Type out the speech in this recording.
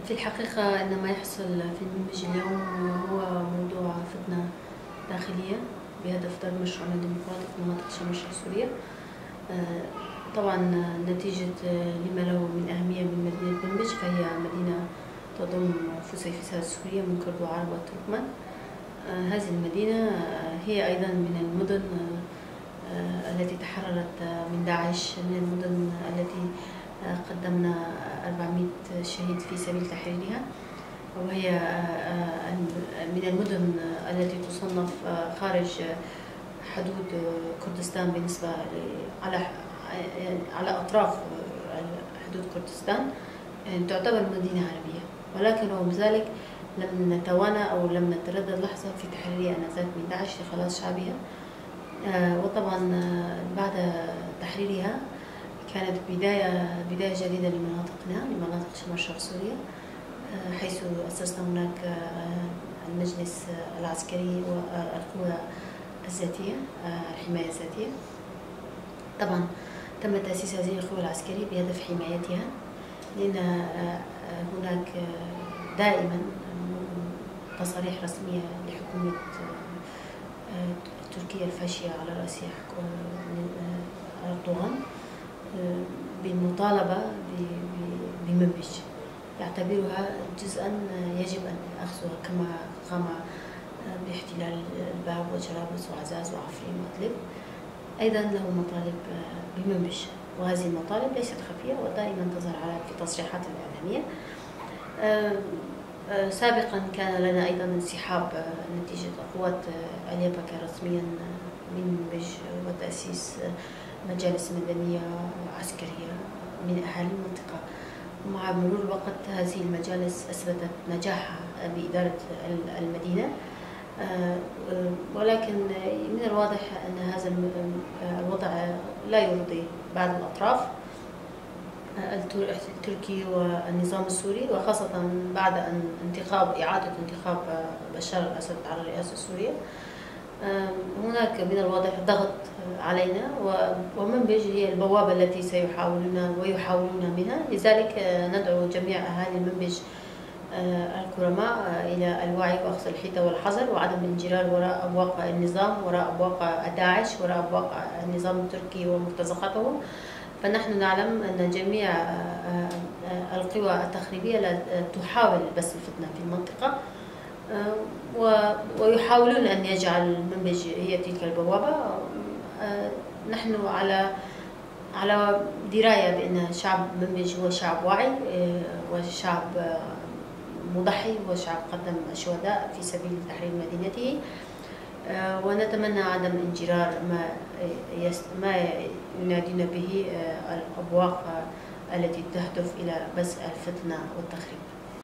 في الحقيقة أن ما يحصل في المنبج اليوم هو موضوع فتنة داخلية بهدف ضرب مشروعنا الديمقراطي في مناطق شمال الشرق سوريا. طبعا نتيجة لما له من أهمية من مدينة منبج، فهي مدينة تضم فسيفساء سوريا من كرد وعرب والتركمان. هذه المدينة هي أيضا من المدن التي تحررت من داعش، من المدن التي قدمنا 400 شهيد في سبيل تحريرها، وهي من المدن التي تصنف خارج حدود كردستان بالنسبة على أطراف حدود كردستان، تعتبر مدينة عربية، ولكن رغم ذلك لم نتوانى أو لم نتردد لحظة في تحريرها آنذاك من داعش لخلاص شعبها. وطبعا بعد تحريرها كانت بداية جديدة لمناطقنا، لمناطق شمال شرق سوريا، حيث أسسنا هناك المجلس العسكري والقوى الذاتية، الحماية الذاتية. طبعا تم تأسيس هذه القوى العسكرية بهدف حمايتها، لأن هناك دائما تصاريح رسمية لحكومة تركيا الفاشية على رأسها أردوغان بالمطالبة بمنبج، يعتبرها جزءا يجب أن أخذها، كما قام باحتلال الباب وجرابلس وعزاز وعفرين وإدلب. أيضا له مطالب بمنبج، وهذه المطالب ليست خفية ودائما تظهر في تصريحات الإعلامية. سابقا كان لنا أيضا انسحاب نتيجة قوات اليبكة رسميا من منبج وتأسيس مجالس مدنية عسكرية من أهالي المنطقة. مع مرور الوقت هذه المجالس أثبتت نجاحها بإدارة المدينة، ولكن من الواضح أن هذا الوضع لا يرضي بعض الأطراف التركي والنظام السوري، وخاصة بعد إعادة انتخاب بشار الأسد على الرئاسة السورية. هناك من الواضح ضغط علينا، ومنبج هي البوابة التي سيحاولون منها. لذلك ندعو جميع أهالي منبج الكرماء إلى الوعي وأخذ الحيطة والحذر، وعدم الانجرار وراء أبواق النظام، وراء أبواق داعش، وراء أبواق النظام التركي ومرتزقته. فنحن نعلم أن جميع القوى التخريبية لا تحاول بث الفتنة في المنطقة، ويحاولون أن يجعل منبج هي تلك البوابة. نحن على دراية بأن شعب منبج هو شعب واعي وشعب مضحي وشعب قدم الشهداء في سبيل تحرير مدينته، ونتمنى عدم انجرار ما ينادون به الأبواق التي تهدف إلى بث الفتنة والتخريب.